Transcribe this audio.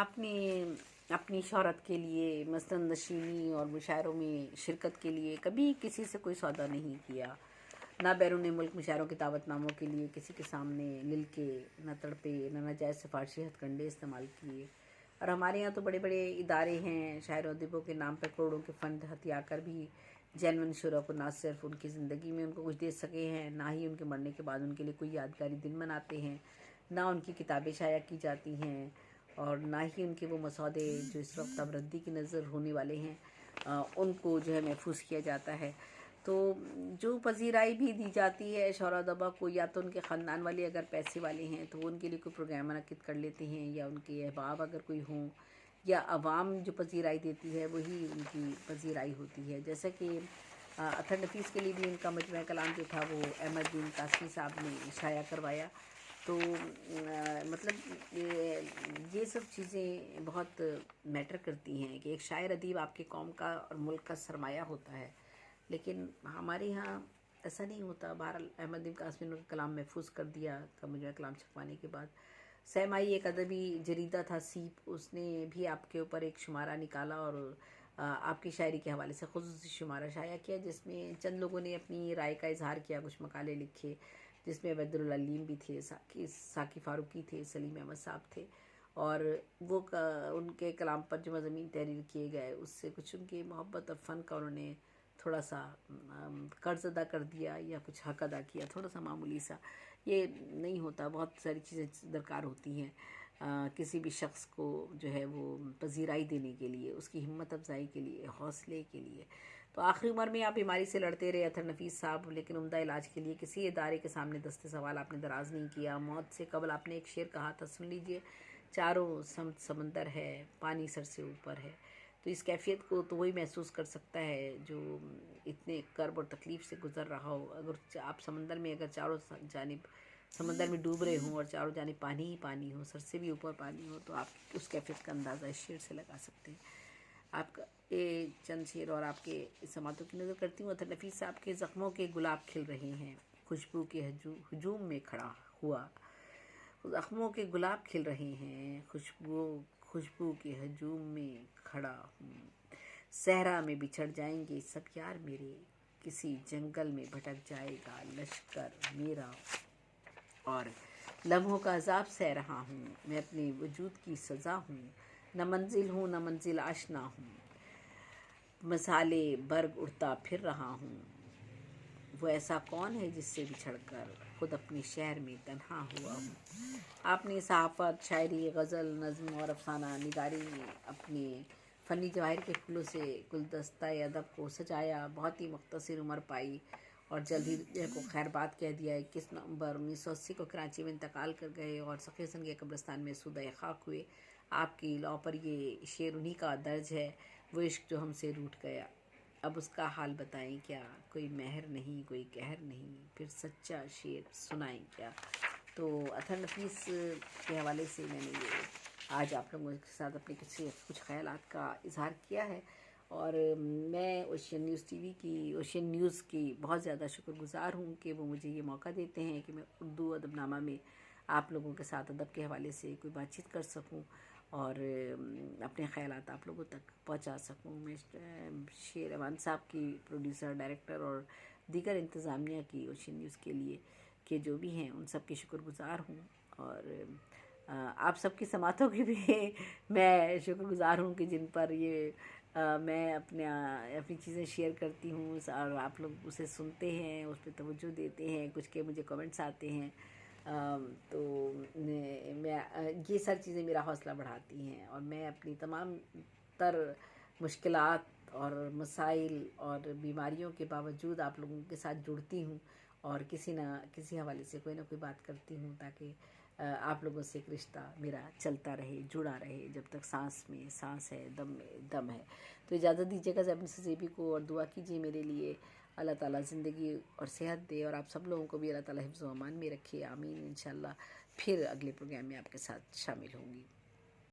आपने अपनी शोहरत के लिए मसलन नशीनी और मुशायरों में शिरकत के लिए कभी किसी से कोई सौदा नहीं किया, ना बैरून मुल्क मुशायरों की दावतनामों के लिए किसी के सामने लिल के न तड़पे, न नाजायज़ सिफारशी हथकंडे इस्तेमाल किए। और हमारे यहाँ तो बड़े बड़े इदारे हैं, शायर और अदीबों के नाम पर करोड़ों के फ़ंड हथिया कर भी जेन्युइन शुरा को ना सिर्फ उनकी ज़िंदगी में उनको कुछ दे सके हैं, ना ही उनके मरने के बाद उनके लिए कोई यादगारी दिन मनाते हैं, ना उनकी किताबें शाया की जाती हैं, और ना ही उनके वो मसौदे जो इस वक्त अब रद्दी की नज़र होने वाले हैं उनको जो है महफूज किया जाता है। तो जो पजीराई भी दी जाती है शौहरा दबा को, या तो उनके ख़ानदान वाले अगर पैसे वाले हैं तो वो उनके लिए कोई प्रोग्राम मुनक्किद कर लेते हैं, या उनके अहबाब अगर कोई हों, या अवाम जो पजीराई देती है वही उनकी पजीराई होती है। जैसे कि अतर नफीस के लिए भी उनका मजमू कलाम जो था वो अहमदुद्दीन कासमी साहब ने शाया करवाया। तो मतलब ये सब चीज़ें बहुत मैटर करती हैं कि एक शायर अदीब आपके कौम का और मुल्क का सरमाया होता है, लेकिन हमारे यहाँ ऐसा नहीं होता। बहरहाल अहमदुद्दीन कासमी ने कलाम महफूज कर दिया था मुझे कलाम छपवाने के बाद। सहमाई एक अदबी जरीदा था सीप, उसने भी आपके ऊपर एक शुमारा निकाला और आपकी शायरी के हवाले से खुसूसी शुमारा शाया किया, जिसमें चंद लोगों ने अपनी राय का इजहार किया, कुछ मकाले लिखे, जिसमें अब्दुल अलीम भी थे, साकी फारूकी थे, सलीम अहमद साहब थे। और वो उनके कलाम पर जो मज़ामीन तहरीर किए गए उससे कुछ उनकी मोहब्बत और फ़न का उन्होंने थोड़ा सा कर्ज अदा कर दिया या कुछ हक अदा किया, थोड़ा सा मामूली सा। ये नहीं होता, बहुत सारी चीज़ें दरकार होती हैं किसी भी शख्स को जो है वो पजीराई देने के लिए, उसकी हिम्मत अफजाई के लिए, हौसले के लिए। तो आखिरी उम्र में आप बीमारी से लड़ते रहे अतर नफीस साहब, लेकिन उम्दा इलाज के लिए किसी इदारे के सामने दस्ते सवाल आपने दराज नहीं किया। मौत से कबल आपने एक शेर कहा था, सुन लीजिए, चारों समंदर है, पानी सर से ऊपर है। तो इस कैफियत को तो वही महसूस कर सकता है जो इतने कर्ब और तकलीफ़ से गुज़र रहा हो। अगर आप समंदर में अगर चारों जानिब समंदर में डूब रहे हों और चारों जानिब पानी ही पानी हो, सर से भी ऊपर पानी हो, तो आप उस कैफियत का अंदाज़ा इस शेर से लगा सकते हैं। आपका ये चंद शेर और आपके समातों की नज़र करती हूँ। अतर नफीस साहब के ज़ख्मों के गुलाब खिल रहे हैं, खुशबू के हजूम में खड़ा हुआ। ज़ख्मों के गुलाब खिल रहे हैं, खुशबू के हजूम में खड़ा हूँ। सहरा में बिछड़ जाएंगे सब यार मेरे, किसी जंगल में भटक जाएगा लश्कर मेरा। और लम्हों का अजाब सह रहा हूँ, मैं अपने वजूद की सज़ा हूँ, न मंजिल हूँ न मंजिल आशना हूँ, मसाले बर्ग उड़ता फिर रहा हूँ। वो ऐसा कौन है जिससे बिछड़कर खुद अपने शहर में तन्हा हुआ हूँ। आपने सहाफ़त, शायरी, गज़ल, नज़्म और अफसाना निगारी में अपने फ़नी जवाहिर के फूलों से गुलदस्ता अदब को सजाया। बहुत ही मुख्तसर उम्र पाई और जल्द ही को खैरबाद कह दिया। 21 नवंबर 1980 को कराची में इंतकाल कर गए और सखीसन के कब्रिस्तान में सूदा खाक हुए। आपकी लौ पर ये शेर उन्हीं का दर्ज है, वो इश्क जो हमसे रूठ गया, अब उसका हाल बताएं क्या, कोई मेहर नहीं कोई कहर नहीं, फिर सच्चा शेर सुनाएं क्या। तो अतर नफीस के हवाले से मैंने ये आज आप लोगों के साथ अपने कुछ ख़यालात का इजहार किया है। और मैं ओशियन न्यूज़ टीवी की, ओशियन न्यूज़ की बहुत ज़्यादा शुक्रगुज़ार हूँ कि वो मुझे ये मौका देते हैं कि मैं उर्दू अदबनामा में आप लोगों के साथ अदब के हवाले से कोई बातचीत कर सकूँ और अपने ख़यालात आप लोगों तक पहुंचा सकूं। मैं शेर अमान साहब की, प्रोड्यूसर, डायरेक्टर और दीगर इंतज़ामिया की ओशियन न्यूज़ के लिए के जो भी हैं उन सब की शुक्रगुज़ार हूँ। और आप सबकी समातों की भी मैं शुक्रगुज़ार हूँ कि जिन पर ये मैं अपनी चीज़ें शेयर करती हूँ और आप लोग उसे सुनते हैं, उस पर तवज्जो देते हैं, कुछ के मुझे कमेंट्स आते हैं। तो मैं ये सारी चीज़ें मेरा हौसला बढ़ाती हैं और मैं अपनी तमाम तर मुश्किलात और मसाइल और बीमारियों के बावजूद आप लोगों के साथ जुड़ती हूँ और किसी ना किसी हवाले से कोई ना कोई बात करती हूँ ताकि आप लोगों से एक रिश्ता मेरा चलता रहे, जुड़ा रहे, जब तक सांस में सांस है, दम में दम है। तो इजाज़त दीजिएगा ज़ैब सज़ेबी को और दुआ कीजिए मेरे लिए, अल्लाह ताला ज़िंदगी और सेहत दे और आप सब लोगों को भी अल्लाह ताला हिफ्ज़ व अमान में रखे, आमीन। इंशाअल्लाह फिर अगले प्रोग्राम में आपके साथ शामिल होंगी।